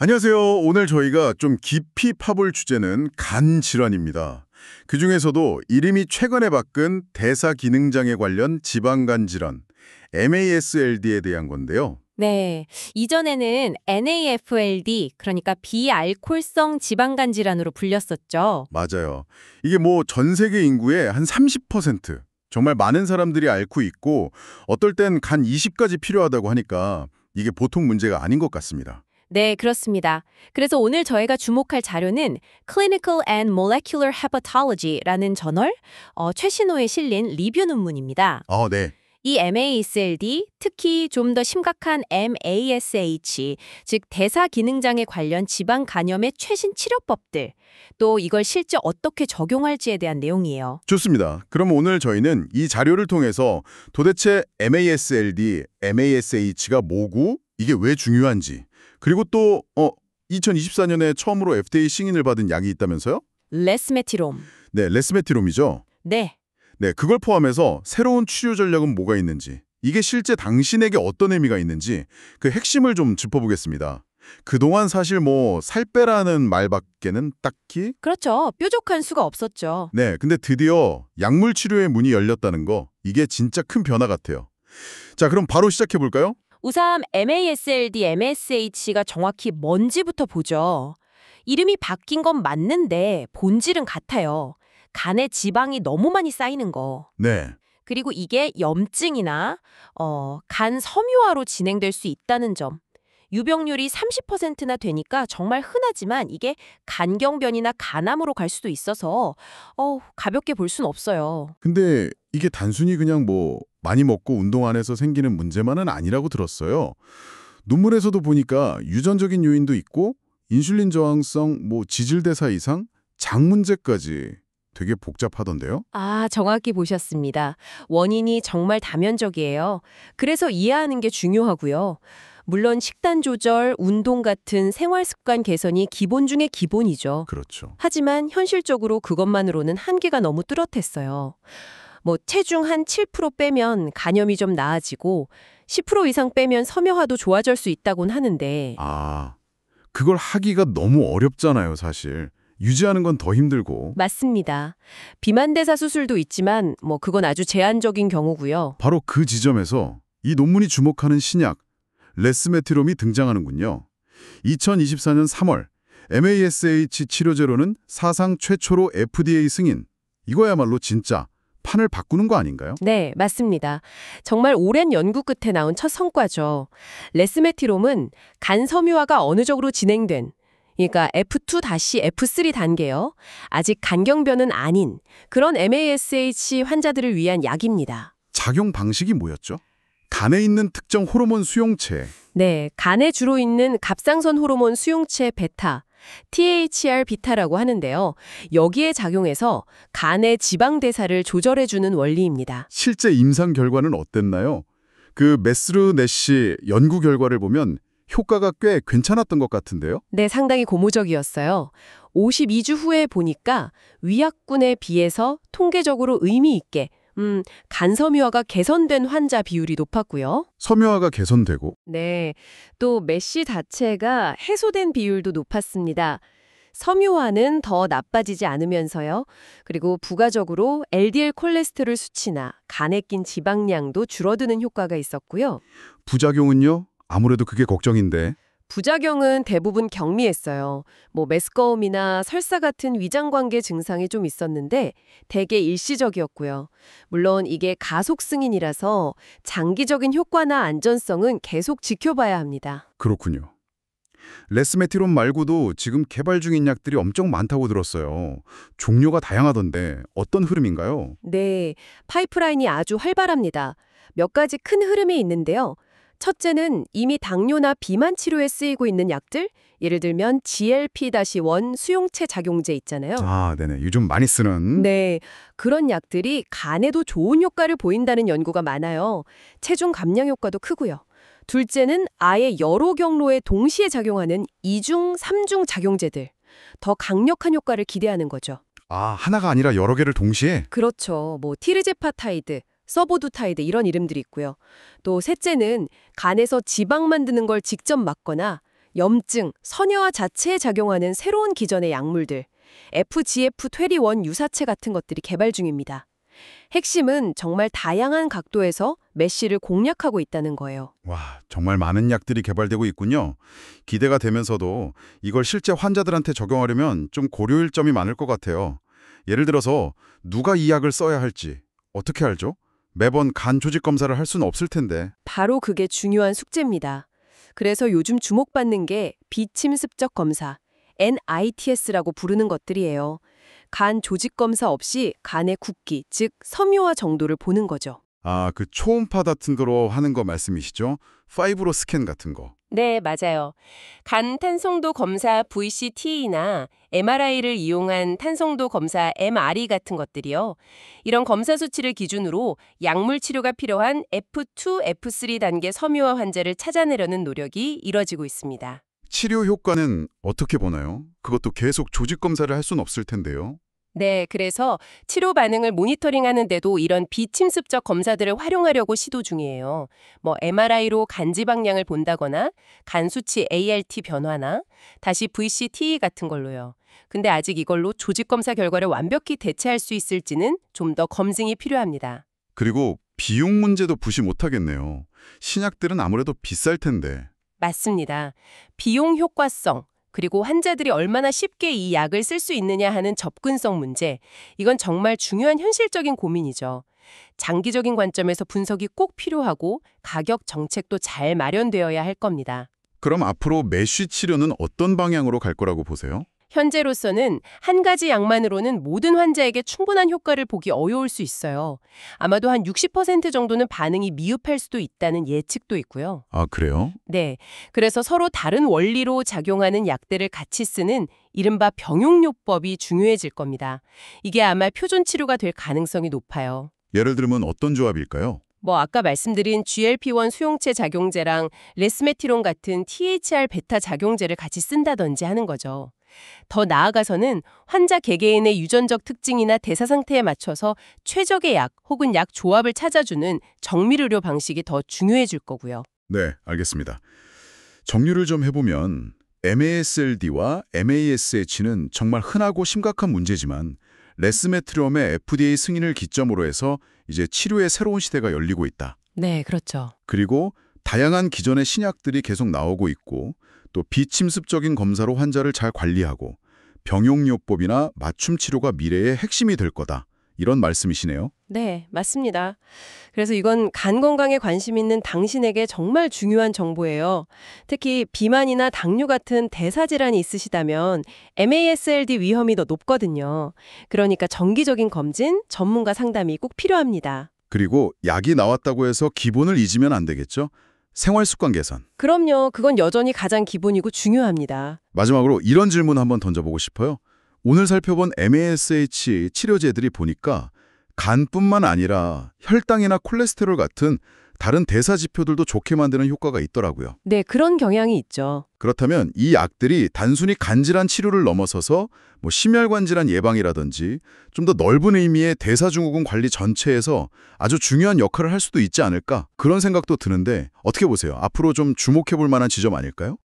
안녕하세요. 오늘 저희가 좀 깊이 파볼 주제는 간 질환입니다. 그중에서도 이름이 최근에 바뀐 대사기능장애 관련 지방간 질환, MASLD에 대한 건데요. 네, 이전에는 NAFLD, 그러니까 비알코올성 지방간 질환으로 불렸었죠. 맞아요. 이게 뭐 전 세계 인구의 한 30%, 정말 많은 사람들이 앓고 있고 어떨 땐 간 이식까지 필요하다고 하니까 이게 보통 문제가 아닌 것 같습니다. 네, 그렇습니다. 그래서 오늘 저희가 주목할 자료는 Clinical and Molecular Hepatology라는 저널, 최신호에 실린 리뷰 논문입니다. 네. 이 MASLD, 특히 좀 더 심각한 MASH, 즉 대사기능장애 관련 지방 간염의 최신 치료법들, 또 이걸 실제 어떻게 적용할지에 대한 내용이에요. 좋습니다. 그럼 오늘 저희는 이 자료를 통해서 도대체 MASLD, MASH가 뭐고 이게 왜 중요한지 그리고 또 2024년에 처음으로 FDA 승인을 받은 약이 있다면서요? 레스메티롬. 네, 레스메티롬이죠. 네. 네, 그걸 포함해서 새로운 치료 전략은 뭐가 있는지 이게 실제 당신에게 어떤 의미가 있는지 그 핵심을 좀 짚어보겠습니다. 그동안 사실 뭐 살 빼라는 말밖에는 딱히 그렇죠. 뾰족한 수가 없었죠. 네, 근데 드디어 약물 치료의 문이 열렸다는 거, 이게 진짜 큰 변화 같아요. 자, 그럼 바로 시작해 볼까요? 우선 MASLD, MSH가 정확히 뭔지부터 보죠. 이름이 바뀐 건 맞는데 본질은 같아요. 간에 지방이 너무 많이 쌓이는 거. 네, 그리고 이게 염증이나 간 섬유화로 진행될 수 있다는 점. 유병률이 30%나 되니까 정말 흔하지만 이게 간경변이나 간암으로 갈 수도 있어서 가볍게 볼 순 없어요. 근데 이게 단순히 그냥 뭐 많이 먹고 운동 안 해서 생기는 문제만은 아니라고 들었어요. 논문에서도 보니까 유전적인 요인도 있고 인슐린 저항성, 뭐 지질대사 이상, 장 문제까지 되게 복잡하던데요? 아, 정확히 보셨습니다. 원인이 정말 다면적이에요. 그래서 이해하는 게 중요하고요. 물론 식단 조절, 운동 같은 생활 습관 개선이 기본 중에 기본이죠. 그렇죠. 하지만 현실적으로 그것만으로는 한계가 너무 뚜렷했어요. 뭐 체중 한 7% 빼면 간염이 좀 나아지고 10% 이상 빼면 섬유화도 좋아질 수 있다곤 하는데 그걸 하기가 너무 어렵잖아요, 사실. 유지하는 건 더 힘들고. 맞습니다. 비만대사 수술도 있지만 뭐 그건 아주 제한적인 경우고요. 바로 그 지점에서 이 논문이 주목하는 신약, 레스메티롬이 등장하는군요. 2024년 3월, MASH 치료제로는 사상 최초로 FDA 승인. 이거야말로 진짜 판을 바꾸는 거 아닌가요? 네, 맞습니다. 정말 오랜 연구 끝에 나온 첫 성과죠. 레스메티롬은 간 섬유화가 어느 정도 진행된, 그러니까 F2-F3 단계요. 아직 간경변은 아닌 그런 MASH 환자들을 위한 약입니다. 작용 방식이 뭐였죠? 간에 있는 특정 호르몬 수용체. 네, 간에 주로 있는 갑상선 호르몬 수용체 베타, THR-비타라고 하는데요. 여기에 작용해서 간의 지방 대사를 조절해주는 원리입니다. 실제 임상 결과는 어땠나요? 그 메스르 내시 연구 결과를 보면 효과가 꽤 괜찮았던 것 같은데요? 네, 상당히 고무적이었어요. 52주 후에 보니까 위약군에 비해서 통계적으로 의미 있게 간 섬유화가 개선된 환자 비율이 높았고요. 섬유화가 개선되고 네, 또 메쉬 자체가 해소된 비율도 높았습니다. 섬유화는 더 나빠지지 않으면서요. 그리고 부가적으로 LDL 콜레스테롤 수치나 간에 낀 지방량도 줄어드는 효과가 있었고요. 부작용은요? 아무래도 그게 걱정인데. 부작용은 대부분 경미했어요. 뭐 메스꺼움이나 설사 같은 위장관계 증상이 좀 있었는데 대개 일시적이었고요. 물론 이게 가속 승인이라서 장기적인 효과나 안전성은 계속 지켜봐야 합니다. 그렇군요. 레스메티론 말고도 지금 개발 중인 약들이 엄청 많다고 들었어요. 종류가 다양하던데 어떤 흐름인가요? 네, 파이프라인이 아주 활발합니다. 몇 가지 큰 흐름이 있는데요. 첫째는 이미 당뇨나 비만 치료에 쓰이고 있는 약들, 예를 들면 GLP-1 수용체 작용제 있잖아요. 네네. 요즘 많이 쓰는. 네, 그런 약들이 간에도 좋은 효과를 보인다는 연구가 많아요. 체중 감량 효과도 크고요. 둘째는 아예 여러 경로에 동시에 작용하는 2중, 3중 작용제들. 더 강력한 효과를 기대하는 거죠. 하나가 아니라 여러 개를 동시에? 그렇죠. 뭐 티르제파타이드, 서보두타이드 이런 이름들이 있고요. 또 셋째는 간에서 지방 만드는 걸 직접 막거나 염증, 선여화 자체에 작용하는 새로운 기전의 약물들, FGF 퇴리원 유사체 같은 것들이 개발 중입니다. 핵심은 정말 다양한 각도에서 메쉬를 공략하고 있다는 거예요. 와, 정말 많은 약들이 개발되고 있군요. 기대가 되면서도 이걸 실제 환자들한테 적용하려면 좀 고려할 점이 많을 것 같아요. 예를 들어서 누가 이 약을 써야 할지 어떻게 알죠? 매번 간 조직 검사를 할 수는 없을 텐데. 바로 그게 중요한 숙제입니다. 그래서 요즘 주목받는 게 비침습적 검사, NITS라고 부르는 것들이에요. 간 조직 검사 없이 간의 굵기, 즉 섬유화 정도를 보는 거죠. 아, 그 초음파 같은 거로 하는 거 말씀이시죠? 파이브로 스캔 같은 거. 네, 맞아요. 간 탄성도 검사 VCT나 MRI를 이용한 탄성도 검사 MRE 같은 것들이요. 이런 검사 수치를 기준으로 약물 치료가 필요한 F2, F3 단계 섬유화 환자를 찾아내려는 노력이 이뤄지고 있습니다. 치료 효과는 어떻게 보나요? 그것도 계속 조직 검사를 할 수는 없을 텐데요. 네, 그래서 치료 반응을 모니터링하는데도 이런 비침습적 검사들을 활용하려고 시도 중이에요. MRI로 간 지방량을 본다거나 간 수치 ALT 변화나 다시 VCTE 같은 걸로요. 근데 아직 이걸로 조직 검사 결과를 완벽히 대체할 수 있을지는 좀 더 검증이 필요합니다. 그리고 비용 문제도 무시 못하겠네요. 신약들은 아무래도 비쌀 텐데. 맞습니다. 비용 효과성, 그리고 환자들이 얼마나 쉽게 이 약을 쓸 수 있느냐 하는 접근성 문제, 이건 정말 중요한 현실적인 고민이죠. 장기적인 관점에서 분석이 꼭 필요하고 가격 정책도 잘 마련되어야 할 겁니다. 그럼 앞으로 메쉬 치료는 어떤 방향으로 갈 거라고 보세요? 현재로서는 한 가지 약만으로는 모든 환자에게 충분한 효과를 보기 어려울 수 있어요. 아마도 한 60% 정도는 반응이 미흡할 수도 있다는 예측도 있고요. 아, 그래요? 네, 그래서 서로 다른 원리로 작용하는 약들을 같이 쓰는 이른바 병용요법이 중요해질 겁니다. 이게 아마 표준 치료가 될 가능성이 높아요. 예를 들면 어떤 조합일까요? 아까 말씀드린 GLP-1 수용체 작용제랑 레스메티론 같은 THR 베타 작용제를 같이 쓴다든지 하는 거죠. 더 나아가서는 환자 개개인의 유전적 특징이나 대사 상태에 맞춰서 최적의 약 혹은 약 조합을 찾아주는 정밀의료 방식이 더 중요해질 거고요. 네, 알겠습니다. 정리를 좀 해보면 MASLD와 MASH는 정말 흔하고 심각한 문제지만 레스메트롬의 FDA 승인을 기점으로 해서 이제 치료의 새로운 시대가 열리고 있다. 네, 그렇죠. 그리고 다양한 기존의 신약들이 계속 나오고 있고 또 비침습적인 검사로 환자를 잘 관리하고 병용요법이나 맞춤 치료가 미래의 핵심이 될 거다. 이런 말씀이시네요. 네, 맞습니다. 그래서 이건 간 건강에 관심 있는 당신에게 정말 중요한 정보예요. 특히 비만이나 당뇨 같은 대사질환이 있으시다면 MASLD 위험이 더 높거든요. 그러니까 정기적인 검진, 전문가 상담이 꼭 필요합니다. 그리고 약이 나왔다고 해서 기본을 잊으면 안 되겠죠? 생활 습관 개선. 그럼요. 그건 여전히 가장 기본이고 중요합니다. 마지막으로 이런 질문 한번 던져보고 싶어요. 오늘 살펴본 MASH 치료제들이 보니까 간뿐만 아니라 혈당이나 콜레스테롤 같은 다른 대사 지표들도 좋게 만드는 효과가 있더라고요. 네, 그런 경향이 있죠. 그렇다면 이 약들이 단순히 간질환 치료를 넘어서서 심혈관 질환 예방이라든지 좀 더 넓은 의미의 대사증후군 관리 전체에서 아주 중요한 역할을 할 수도 있지 않을까? 그런 생각도 드는데 어떻게 보세요? 앞으로 좀 주목해 볼 만한 지점 아닐까요?